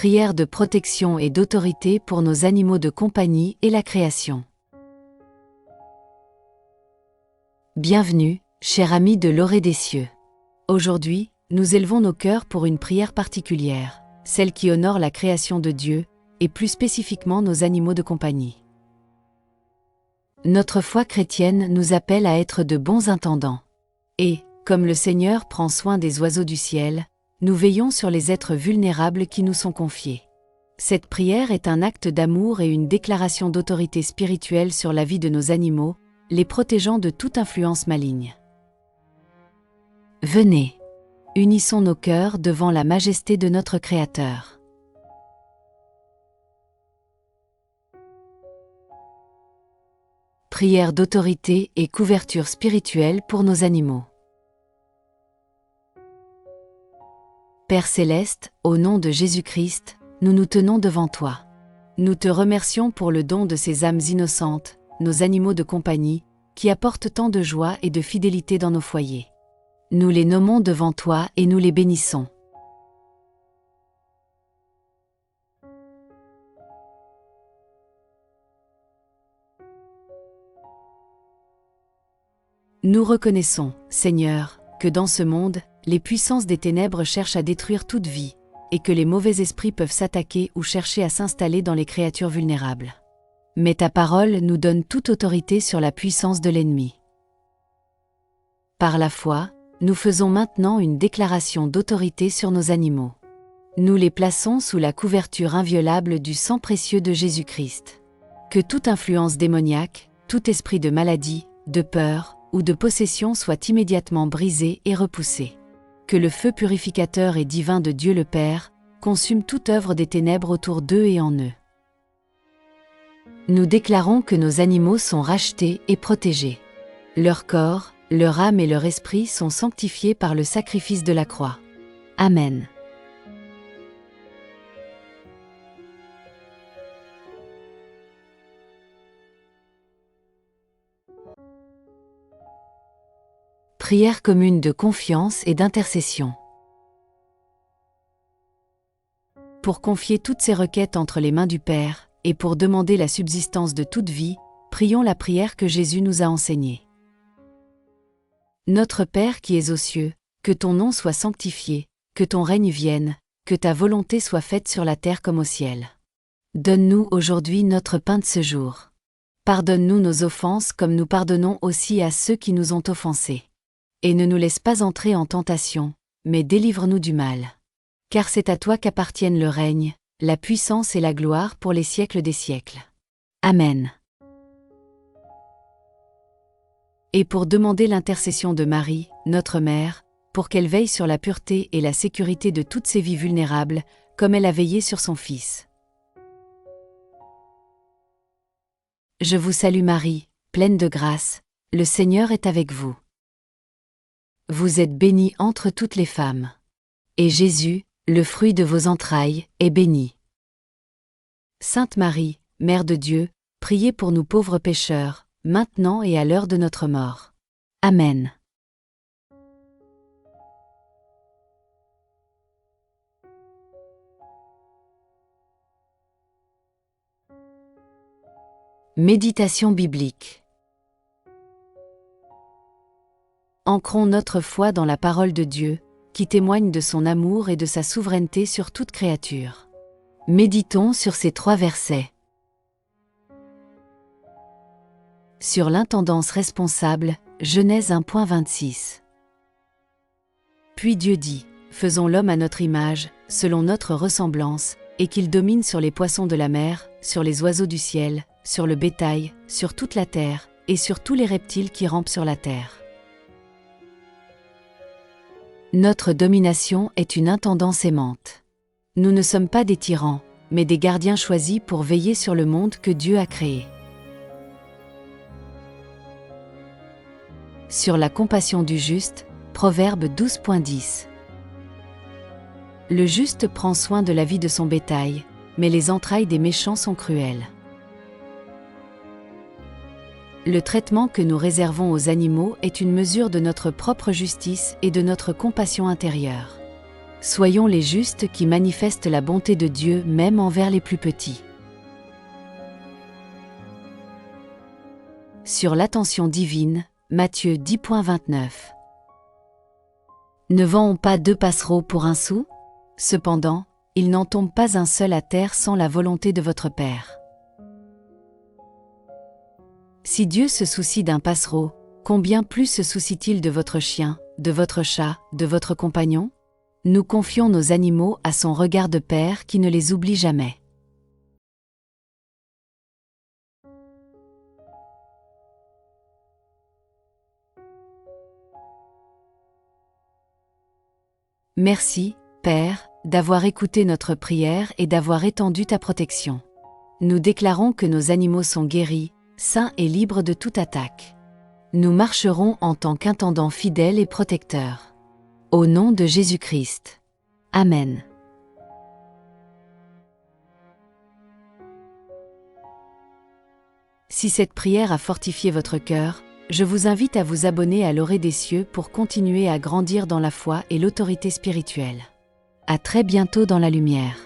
Prière de protection et d'autorité pour nos animaux de compagnie et la création. Bienvenue, chers amis de l'Orée des cieux. Aujourd'hui, nous élevons nos cœurs pour une prière particulière, celle qui honore la création de Dieu, et plus spécifiquement nos animaux de compagnie. Notre foi chrétienne nous appelle à être de bons intendants. Et, comme le Seigneur prend soin des oiseaux du ciel, nous veillons sur les êtres vulnérables qui nous sont confiés. Cette prière est un acte d'amour et une déclaration d'autorité spirituelle sur la vie de nos animaux, les protégeant de toute influence maligne. Venez, unissons nos cœurs devant la majesté de notre Créateur. Prière d'autorité et couverture spirituelle pour nos animaux. Père céleste, au nom de Jésus-Christ, nous nous tenons devant toi. Nous te remercions pour le don de ces âmes innocentes, nos animaux de compagnie, qui apportent tant de joie et de fidélité dans nos foyers. Nous les nommons devant toi et nous les bénissons. Nous reconnaissons, Seigneur, que dans ce monde, les puissances des ténèbres cherchent à détruire toute vie, et que les mauvais esprits peuvent s'attaquer ou chercher à s'installer dans les créatures vulnérables. Mais ta parole nous donne toute autorité sur la puissance de l'ennemi. Par la foi, nous faisons maintenant une déclaration d'autorité sur nos animaux. Nous les plaçons sous la couverture inviolable du sang précieux de Jésus-Christ. Que toute influence démoniaque, tout esprit de maladie, de peur ou de possession soit immédiatement brisé et repoussé. Que le feu purificateur et divin de Dieu le Père consume toute œuvre des ténèbres autour d'eux et en eux. Nous déclarons que nos animaux sont rachetés et protégés. Leur corps, leur âme et leur esprit sont sanctifiés par le sacrifice de la croix. Amen. Prière commune de confiance et d'intercession. Pour confier toutes ces requêtes entre les mains du Père, et pour demander la subsistance de toute vie, prions la prière que Jésus nous a enseignée. Notre Père qui es aux cieux, que ton nom soit sanctifié, que ton règne vienne, que ta volonté soit faite sur la terre comme au ciel. Donne-nous aujourd'hui notre pain de ce jour. Pardonne-nous nos offenses comme nous pardonnons aussi à ceux qui nous ont offensés. Et ne nous laisse pas entrer en tentation, mais délivre-nous du mal. Car c'est à toi qu'appartiennent le règne, la puissance et la gloire pour les siècles des siècles. Amen. Et pour demander l'intercession de Marie, notre Mère, pour qu'elle veille sur la pureté et la sécurité de toutes ces vies vulnérables, comme elle a veillé sur son Fils. Je vous salue Marie, pleine de grâce, le Seigneur est avec vous. Vous êtes bénie entre toutes les femmes. Et Jésus, le fruit de vos entrailles, est béni. Sainte Marie, Mère de Dieu, priez pour nous pauvres pécheurs, maintenant et à l'heure de notre mort. Amen. Méditation biblique. Ancrons notre foi dans la parole de Dieu, qui témoigne de son amour et de sa souveraineté sur toute créature. Méditons sur ces 3 versets. Sur l'intendance responsable, Genèse 1.26. Puis Dieu dit, faisons l'homme à notre image, selon notre ressemblance, et qu'il domine sur les poissons de la mer, sur les oiseaux du ciel, sur le bétail, sur toute la terre, et sur tous les reptiles qui rampent sur la terre. Notre domination est une intendance aimante. Nous ne sommes pas des tyrans, mais des gardiens choisis pour veiller sur le monde que Dieu a créé. Sur la compassion du juste, Proverbe 12.10. Le juste prend soin de la vie de son bétail, mais les entrailles des méchants sont cruelles. Le traitement que nous réservons aux animaux est une mesure de notre propre justice et de notre compassion intérieure. Soyons les justes qui manifestent la bonté de Dieu même envers les plus petits. Sur l'attention divine, Matthieu 10.29. Ne vend-on pas 2 passereaux pour 1 sou? Cependant, il n'en tombe pas un seul à terre sans la volonté de votre Père. Si Dieu se soucie d'un passereau, combien plus se soucie-t-il de votre chien, de votre chat, de votre compagnon? Nous confions nos animaux à son regard de Père qui ne les oublie jamais. Merci, Père, d'avoir écouté notre prière et d'avoir étendu ta protection. Nous déclarons que nos animaux sont guéris, sains et libres de toute attaque. Nous marcherons en tant qu'intendants fidèles et protecteurs. Au nom de Jésus-Christ. Amen. Si cette prière a fortifié votre cœur, je vous invite à vous abonner à l'Orée des cieux pour continuer à grandir dans la foi et l'autorité spirituelle. À très bientôt dans la lumière.